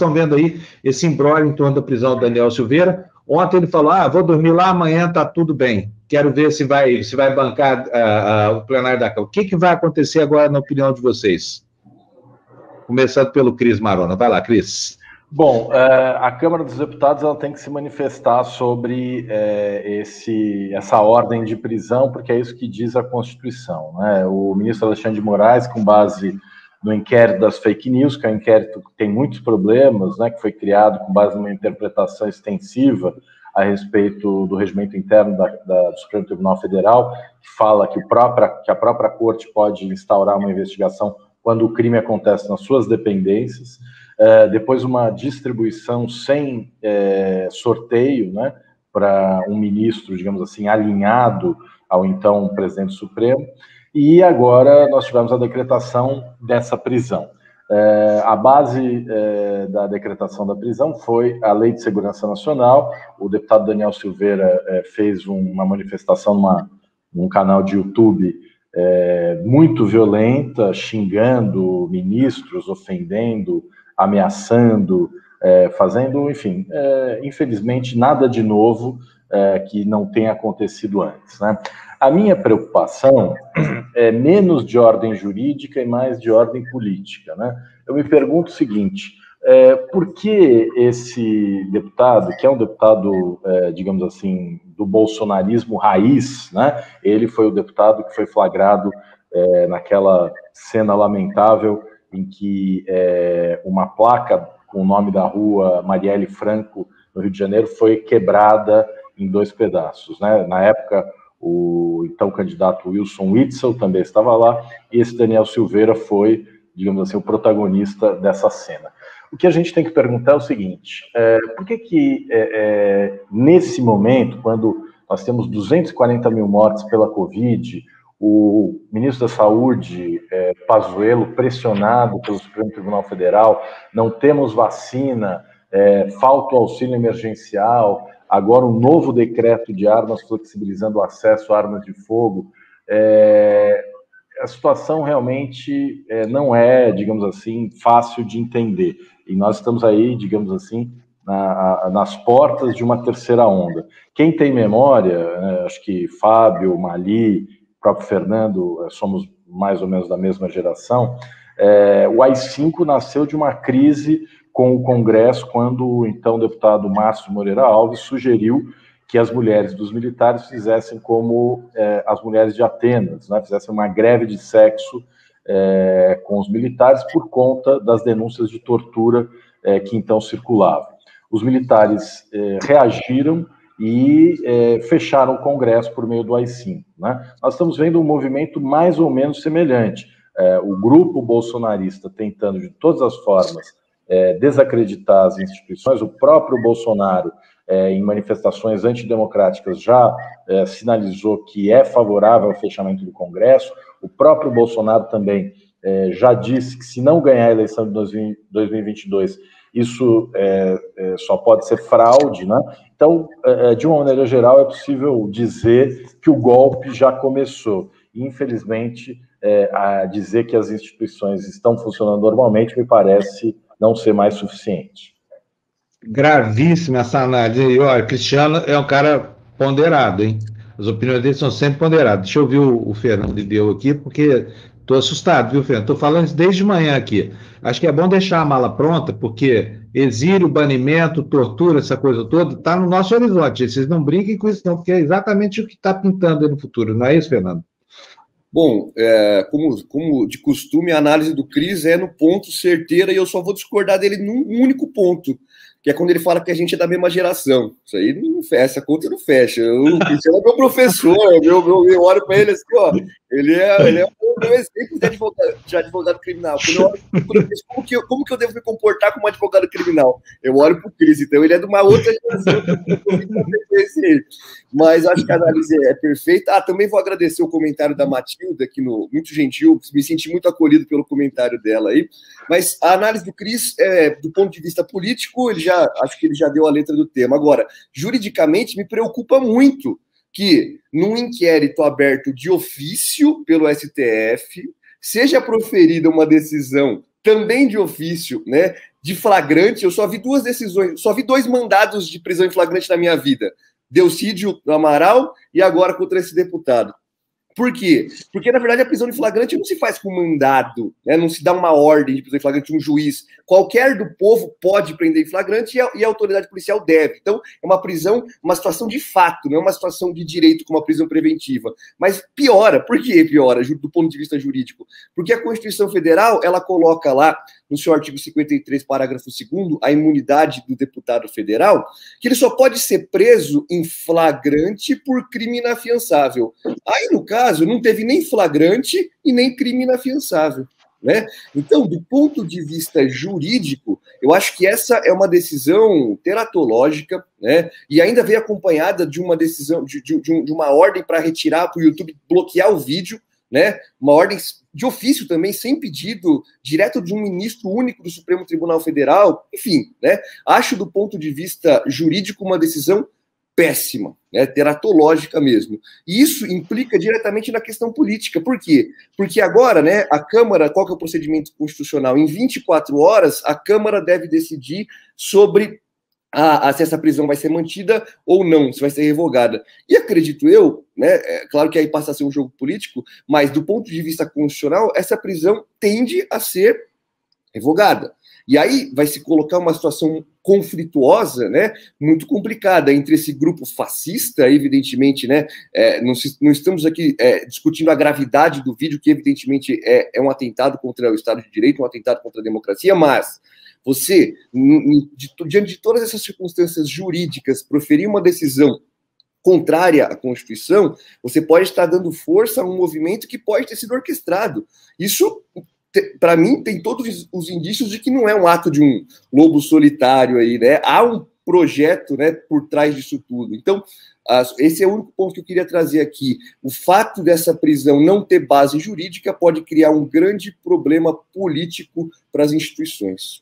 estão vendo aí esse imbróglio em torno da prisão do Daniel Silveira. Ontem ele falou, vou dormir lá, amanhã está tudo bem. Quero ver se vai bancar o plenário da Câmara. O que vai acontecer agora, na opinião de vocês? Começando pelo Cris Marona. Vai lá, Cris. Bom, a Câmara dos Deputados ela tem que se manifestar sobre essa ordem de prisão, porque é isso que diz a Constituição, né? O ministro Alexandre de Moraes, com base no inquérito das fake news, que é um inquérito que tem muitos problemas, né, que foi criado com base numa interpretação extensiva a respeito do regimento interno do Supremo Tribunal Federal, que fala que a própria Corte pode instaurar uma investigação quando o crime acontece nas suas dependências. Depois uma distribuição sem sorteio, né, para um ministro, digamos assim, alinhado ao então presidente Supremo, e agora nós tivemos a decretação dessa prisão. A base da decretação da prisão foi a Lei de Segurança Nacional. O deputado Daniel Silveira fez uma manifestação num canal de YouTube muito violenta, xingando ministros, ofendendo, ameaçando, fazendo, enfim, infelizmente, nada de novo que não tenha acontecido antes, né? A minha preocupação é menos de ordem jurídica e mais de ordem política, né? Eu me pergunto o seguinte, por que esse deputado, que é um deputado, digamos assim, do bolsonarismo raiz, né? Ele foi o deputado que foi flagrado naquela cena lamentável em que uma placa com o nome da rua Marielle Franco, no Rio de Janeiro, foi quebrada em 2 pedaços, né? Na época, o então candidato Wilson Witzel também estava lá, e esse Daniel Silveira foi, digamos assim, o protagonista dessa cena. O que a gente tem que perguntar é o seguinte, por que nesse momento, quando nós temos 240 mil mortes pela Covid, o ministro da Saúde, Pazuello, pressionado pelo Supremo Tribunal Federal, não temos vacina, falta o auxílio emergencial, agora um novo decreto de armas flexibilizando o acesso a armas de fogo, a situação realmente não é, digamos assim, fácil de entender. E nós estamos aí, digamos assim, nas portas de uma terceira onda. Quem tem memória, acho que Fábio, Mali, o próprio Fernando, somos mais ou menos da mesma geração, o AI-5 nasceu de uma crise com o Congresso, quando o então deputado Márcio Moreira Alves sugeriu que as mulheres dos militares fizessem como as mulheres de Atenas, né, fizessem uma greve de sexo com os militares por conta das denúncias de tortura que então circulavam. Os militares reagiram e fecharam o Congresso por meio do AI-5. Né? Nós estamos vendo um movimento mais ou menos semelhante. O grupo bolsonarista tentando, de todas as formas, desacreditar as instituições. O próprio Bolsonaro, em manifestações antidemocráticas, já sinalizou que é favorável ao fechamento do Congresso. O próprio Bolsonaro também já disse que, se não ganhar a eleição de 2022, isso só pode ser fraude, né? Então, de uma maneira geral, é possível dizer que o golpe já começou. E, infelizmente, a dizer que as instituições estão funcionando normalmente me parece não ser mais suficiente. Gravíssima essa análise. E, olha, Cristiano é um cara ponderado, hein? As opiniões dele são sempre ponderadas. Deixa eu ouvir o Fernando deu aqui, porque estou assustado, viu, Fernando? Estou falando isso desde manhã aqui. Acho que é bom deixar a mala pronta, porque exílio, banimento, tortura, essa coisa toda, está no nosso horizonte. Vocês não brinquem com isso, não, porque é exatamente o que está pintando aí no futuro, não é isso, Fernando? Bom, como de costume, a análise do Cris é no ponto certeira, e eu só vou discordar dele num único ponto, que é quando ele fala que a gente é da mesma geração. Isso aí não fecha, essa conta não fecha. O Cristiano é meu professor, eu olho para ele assim, ó, ele é o meu exemplo de advogado criminal. Como que eu devo me comportar como advogado criminal? Eu olho para o Cris, então ele é de uma outra geração. Mas acho que a análise é perfeita. Também vou agradecer o comentário da Matilda, aqui muito gentil, me senti muito acolhido pelo comentário dela aí. Mas a análise do Cris, do ponto de vista político, acho que ele já deu a letra do tema. Agora, juridicamente, me preocupa muito que, num inquérito aberto de ofício pelo STF, seja proferida uma decisão também de ofício, né, de flagrante. Eu só vi 2 decisões, só vi 2 mandados de prisão em flagrante na minha vida. Delcídio Amaral e agora contra esse deputado. Por quê? Porque, na verdade, a prisão em flagrante não se faz com mandado, né? Não se dá uma ordem de prisão em flagrante de um juiz. Qualquer do povo pode prender em flagrante e a autoridade policial deve. Então, é uma prisão, uma situação de fato, não é uma situação de direito como a prisão preventiva. Mas piora. Por que piora, do ponto de vista jurídico? Porque a Constituição Federal, ela coloca lá, no seu artigo 53, parágrafo 2º, a imunidade do deputado federal, que ele só pode ser preso em flagrante por crime inafiançável. Aí, no caso, não teve nem flagrante e nem crime inafiançável, né? Então, do ponto de vista jurídico, eu acho que essa é uma decisão teratológica, né? E ainda veio acompanhada de uma decisão, de uma ordem para retirar, para o YouTube bloquear o vídeo, né? Uma ordem de ofício também, sem pedido, direto de um ministro único do Supremo Tribunal Federal. Enfim, né? Acho, do ponto de vista jurídico, uma decisão péssima, né, teratológica mesmo. E isso implica diretamente na questão política. Por quê? Porque agora, né, a Câmara, qual que é o procedimento constitucional? Em 24 horas, a Câmara deve decidir sobre se essa prisão vai ser mantida ou não, se vai ser revogada. E acredito eu, né, claro que aí passa a ser um jogo político, mas do ponto de vista constitucional, essa prisão tende a ser revogada. E aí vai se colocar uma situação conflituosa, né, muito complicada entre esse grupo fascista, evidentemente, né, não estamos aqui discutindo a gravidade do vídeo, que evidentemente é um atentado contra o Estado de Direito, um atentado contra a democracia, mas você, diante de todas essas circunstâncias jurídicas, proferir uma decisão contrária à Constituição, você pode estar dando força a um movimento que pode ter sido orquestrado. Isso, para mim, tem todos os indícios de que não é um ato de um lobo solitário aí, né? Há um projeto, né, por trás disso tudo. Então, esse é o único ponto que eu queria trazer aqui. O fato dessa prisão não ter base jurídica pode criar um grande problema político para as instituições.